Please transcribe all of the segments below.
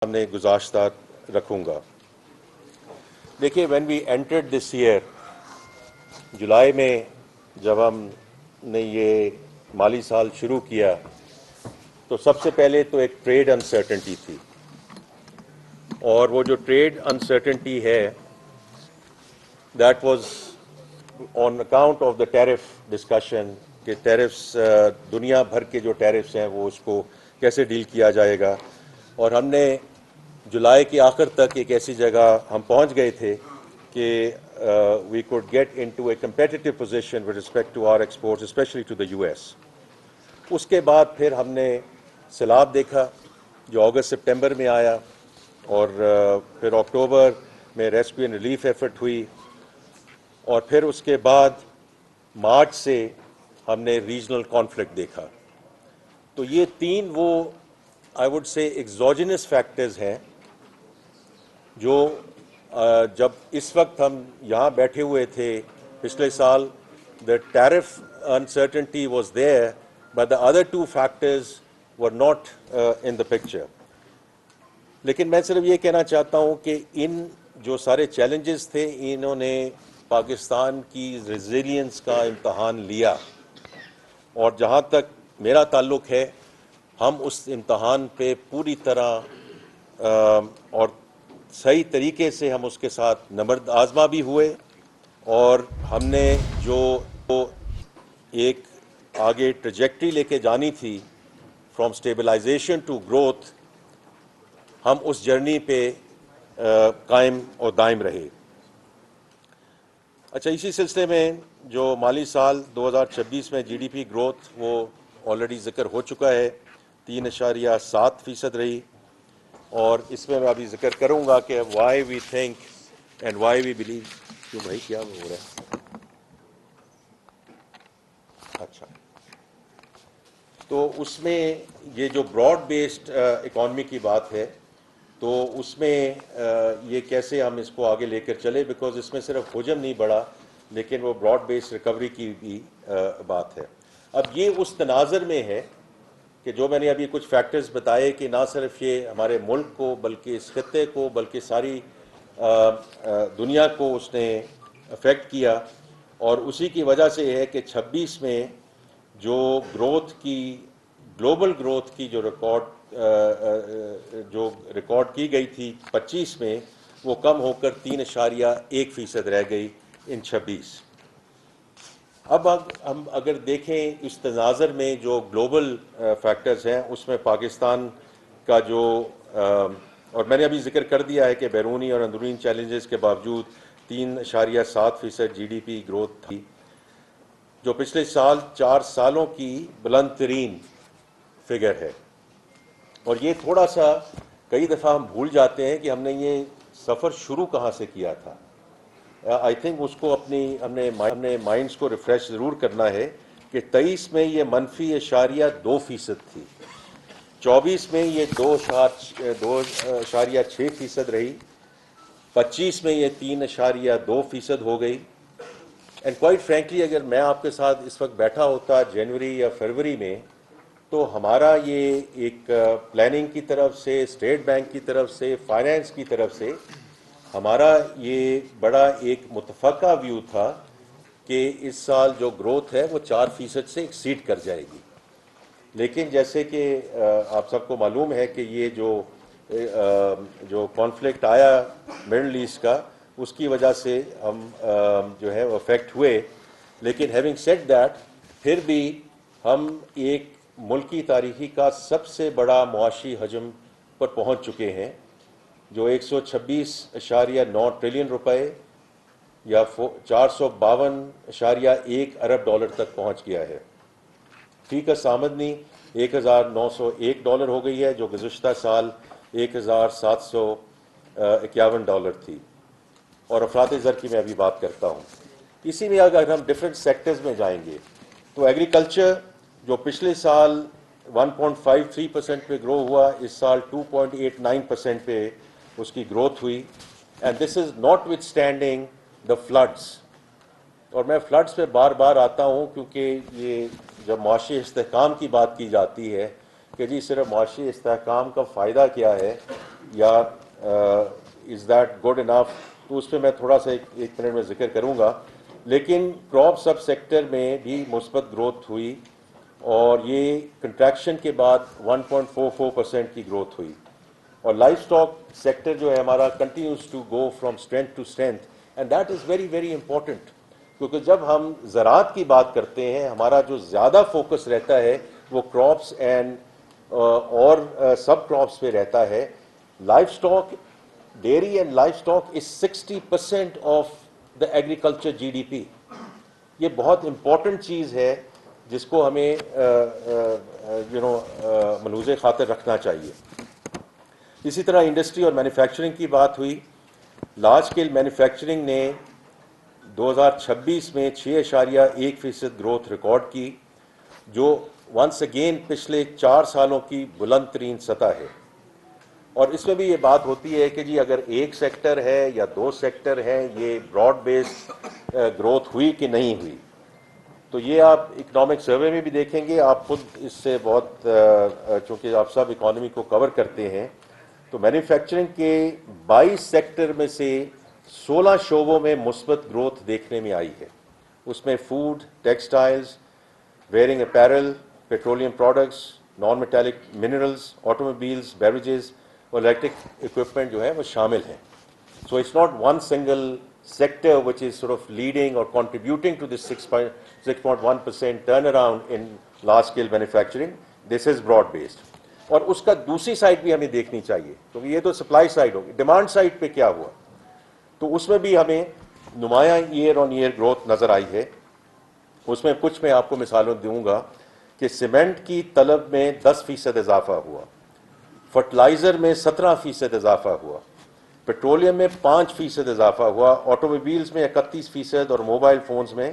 سامنے گزاشتہ رکھوں گا۔ دیکھیے when we entered this year, جولائی میں جب ہم نے یہ مالی سال شروع کیا تو سب سے پہلے تو ایک ٹریڈ انسرٹنٹی تھی، اور وہ جو ٹریڈ انسرٹنٹی ہے that was on account of the tariff discussion کہ ٹیرفس دنیا بھر کے جو ٹیرفس ہیں وہ اس کو کیسے ڈیل کیا جائے گا، اور ہم نے جولائی کے آخر تک ایک ایسی جگہ ہم پہنچ گئے تھے کہ we could get into a competitive position with respect to our exports especially to the U S. اس کے بعد پھر ہم نے سیلاب دیکھا جو اگست سپٹمبر میں آیا، اور پھر اکتوبر میں ریسکیو اینڈ ریلیف ایفرٹ ہوئی، اور پھر اس کے بعد مارچ سے ہم نے ریجنل کانفلکٹ دیکھا۔ تو یہ تین وہ I would say exogenous factors ہیں جو جب اس وقت ہم یہاں بیٹھے ہوئے تھے پچھلے سال، the tariff uncertainty was there but the other two factors were not in the picture۔ لیکن میں صرف یہ کہنا چاہتا ہوں کہ ان جو سارے چیلنجز تھے انہوں نے پاکستان کی ریزیلینس کا امتحان لیا، اور جہاں تک میرا تعلق ہے ہم اس امتحان پہ پوری طرح اور صحیح طریقے سے ہم اس کے ساتھ نبرد آزما بھی ہوئے، اور ہم نے جو ایک آگے ٹریجیکٹری لے کے جانی تھی فرام اسٹیبلائزیشن ٹو گروتھ، ہم اس جرنی پہ قائم اور دائم رہے۔ اچھا، اسی سلسلے میں جو مالی سال 2026 میں جی ڈی پی گروتھ وہ آلریڈی ذکر ہو چکا ہے، 3.7% رہی، اور اس میں ابھی ذکر کروں گا کہ why we think and why we believe. کیوں بھائی کیا ہو رہا ہے؟ اچھا، تو اس میں یہ جو براڈ بیسڈ اکانومی کی بات ہے تو اس میں یہ کیسے ہم اس کو آگے لے کر چلے، بیکاز اس میں صرف حجم نہیں بڑھا لیکن وہ براڈ بیسڈ ریکوری کی بھی بات ہے۔ اب یہ اس تناظر میں ہے کہ جو میں نے ابھی کچھ فیکٹرز بتائے کہ نہ صرف یہ ہمارے ملک کو بلکہ اس خطے کو بلکہ ساری دنیا کو اس نے افیکٹ کیا، اور اسی کی وجہ سے ہے کہ 26 میں جو گروتھ کی گلوبل گروتھ کی جو ریکارڈ کی گئی تھی 25 میں، وہ کم ہو کر 3.1% رہ گئی ان 26۔ اب ہم اگر دیکھیں اس تناظر میں جو گلوبل فیکٹرز ہیں اس میں پاکستان کا جو اور میں نے ابھی ذکر کر دیا ہے کہ بیرونی اور اندرونی چیلنجز کے باوجود 3.7% جی ڈی پی گروتھ تھی، جو پچھلے سال 4 سالوں کی بلند ترین فگر ہے۔ اور یہ تھوڑا سا کئی دفعہ ہم بھول جاتے ہیں کہ ہم نے یہ سفر شروع کہاں سے کیا تھا۔ آئی تھنک اس کو ہم نے مائنڈس کو ریفریش ضرور کرنا ہے کہ 23 میں یہ -2.2% تھی، 24 میں یہ 2.6% رہی، 25 میں یہ 3.2% ہو گئی۔ اینڈ کوائٹ فرینکلی اگر میں آپ کے ساتھ اس وقت بیٹھا ہوتا جنوری یا فروری میں، تو ہمارا یہ ایک پلاننگ کی طرف سے، اسٹیٹ بینک کی طرف سے، فائنینس کی طرف سے ہمارا یہ بڑا ایک متفقہ ویو تھا کہ اس سال جو گروتھ ہے وہ 4% سے ایکسیڈ کر جائے گی۔ لیکن جیسے کہ آپ سب کو معلوم ہے کہ یہ جو کانفلکٹ آیا مڈل ایسٹ کا، اس کی وجہ سے ہم جو ہے وہ افیکٹ ہوئے، لیکن ہیونگ سیڈ دیٹ پھر بھی ہم ایک ملکی تاریخی کا سب سے بڑا معاشی حجم پر پہنچ چکے ہیں، جو 126.9 ٹریلین روپے یا 452.1 ارب ڈالر تک پہنچ گیا ہے۔ فی کس آمدنی $1,901 ہو گئی ہے، جو گزشتہ سال $1,751 تھی، اور افراط زر کی میں ابھی بات کرتا ہوں۔ اسی میں اگر ہم ڈفرینٹ سیکٹرز میں جائیں گے تو ایگریکلچر جو پچھلے سال 1.53% پہ گرو ہوا، اس سال 2.89% پہ اس کی گروتھ ہوئی، and this is not with standing the floods. اور میں فلڈس پہ بار بار آتا ہوں کیونکہ یہ جب معاشی استحکام کی بات کی جاتی ہے کہ جی صرف معاشی استحکام کا فائدہ کیا ہے، یا از دیٹ گڈ انف, تو اس پہ میں تھوڑا سا ایک منٹ میں ذکر کروں گا. لیکن کراپ سب سیکٹر میں بھی مثبت گروتھ ہوئی, اور یہ کنٹریکشن کے بعد 1.44% کی گروتھ ہوئی. اور لائف اسٹاک سیکٹر جو ہے ہمارا continues to go from strength to strength, and that is very very important, کیونکہ جب ہم زراعت کی بات کرتے ہیں ہمارا جو زیادہ فوکس رہتا ہے وہ کراپس اینڈ اور سب کراپس پہ رہتا ہے. Life stock, dairy and life stock is 60% of the agriculture GDP. یہ بہت امپورٹنٹ چیز ہے جس کو ہمیں ملحوظ خاطر رکھنا چاہیے. اسی طرح انڈسٹری اور مینوفیکچرنگ کی بات ہوئی. لارج اسکیل مینوفیکچرنگ نے 2026 میں 6.1% گروتھ ریکارڈ کی, جو ونس اگین پچھلے 4 سالوں کی بلند ترین سطح ہے. اور اس میں بھی یہ بات ہوتی ہے کہ جی اگر ایک سیکٹر ہے یا 2 سیکٹر ہیں, یہ براڈ بیسڈ گروتھ ہوئی کہ نہیں ہوئی. تو یہ آپ اکنامک سروے میں بھی دیکھیں گے, آپ خود اس سے بہت چونکہ آپ سب اکانومی کو کور کرتے ہیں, تو مینوفیکچرنگ کے 22 سیکٹر میں سے 16 شعبوں میں مثبت گروتھ دیکھنے میں آئی ہے. اس میں food, textiles, wearing apparel, petroleum products, non metallic minerals, automobiles, beverages اور الیکٹرک اکوپمنٹ جو ہے وہ شامل ہیں. So it's not one single sector which is sort of leading or contributing to this 6.1% turnaround in large scale manufacturing. This is broad based. اور اس کا دوسری side بھی ہمیں دیکھنی چاہیے, کیونکہ یہ تو سپلائی سائڈ ہوگی. ڈیمانڈ سائڈ پہ کیا ہوا, تو اس میں بھی ہمیں نمایاں ایئر آن ایئر گروتھ نظر آئی ہے. اس میں کچھ میں آپ کو مثالوں دوں گا کہ سیمنٹ کی طلب میں 10% اضافہ ہوا, فرٹیلائزر میں 17% اضافہ ہوا, پیٹرولیم میں 5% اضافہ ہوا, آٹوموبائلز میں 31% اور موبائل فونز میں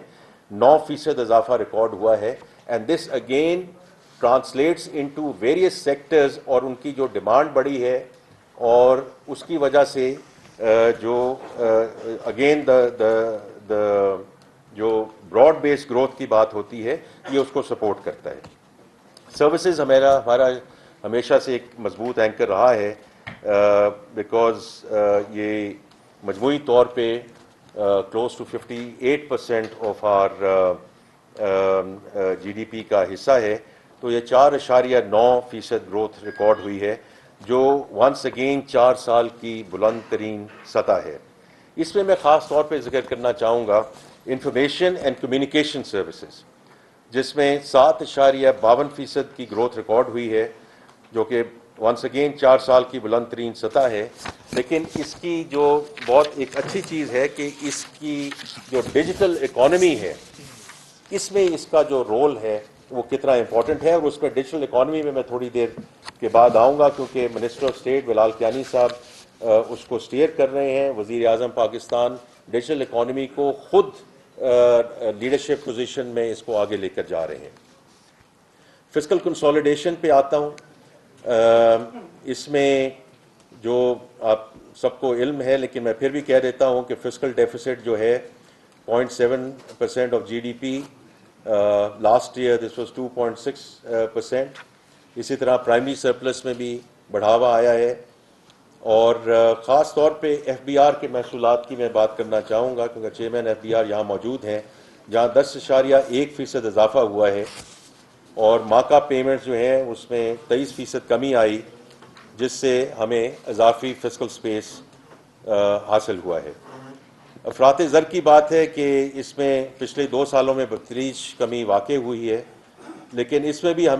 9% اضافہ ریکارڈ ہوا ہے. And this again translates into various sectors, اور ان کی جو ڈیمانڈ بڑھی ہے اور اس کی وجہ سے جو اگین جو براڈ بیس گروتھ کی بات ہوتی ہے یہ اس کو سپورٹ کرتا ہے. سروسز ہمارا ہمیشہ سے ایک مضبوط اینکر رہا ہے, بیکاز یہ مجموعی طور پہ close to 58% of our GDP کا حصہ ہے. تو یہ 4.9% گروتھ ریکارڈ ہوئی ہے, جو ونس اگین 4 سال کی بلند ترین سطح ہے. اس میں خاص طور پہ ذکر کرنا چاہوں گا انفارمیشن اینڈ کمیونیکیشن سروسز, جس میں 7.52% کی گروتھ ریکارڈ ہوئی ہے, جو کہ ونس اگین 4 سال کی بلند ترین سطح ہے. لیکن اس کی جو بہت ایک اچھی چیز ہے کہ اس کی جو ڈیجیٹل اکانومی ہے, اس میں اس کا جو رول ہے وہ کتنا امپورٹنٹ ہے, اور اس میں ڈیجیٹل اکانومی میں تھوڑی دیر کے بعد آؤں گا, کیونکہ منسٹر آف اسٹیٹ بلال کیانی صاحب اس کو اسٹیئر کر رہے ہیں. وزیر اعظم پاکستان ڈیجیٹل اکانومی کو خود لیڈرشپ پوزیشن میں اس کو آگے لے کر جا رہے ہیں. فسکل کنسالیڈیشن پہ آتا ہوں. اس میں جو آپ سب کو علم ہے, لیکن میں پھر بھی کہہ دیتا ہوں کہ فسکل ڈیفیسٹ جو ہے 0.7% of GDP, last year this was 2.6%. اسی طرح پرائمری سرپلس میں بھی بڑھاوا آیا ہے, اور خاص طور پہ FBR کے محصولات کی میں بات کرنا چاہوں گا, کیونکہ چیئرمین FBR یہاں موجود ہیں, جہاں 10.1% اضافہ ہوا ہے, اور ماکا پیمنٹس جو ہیں اس میں 23% کمی آئی, جس سے ہمیں اضافی فسکل سپیس حاصل ہوا ہے. افراط زر کی بات ہے کہ اس میں پچھلے 2 سالوں میں بتدریج کمی واقع ہوئی ہے, لیکن اس میں بھی ہمیں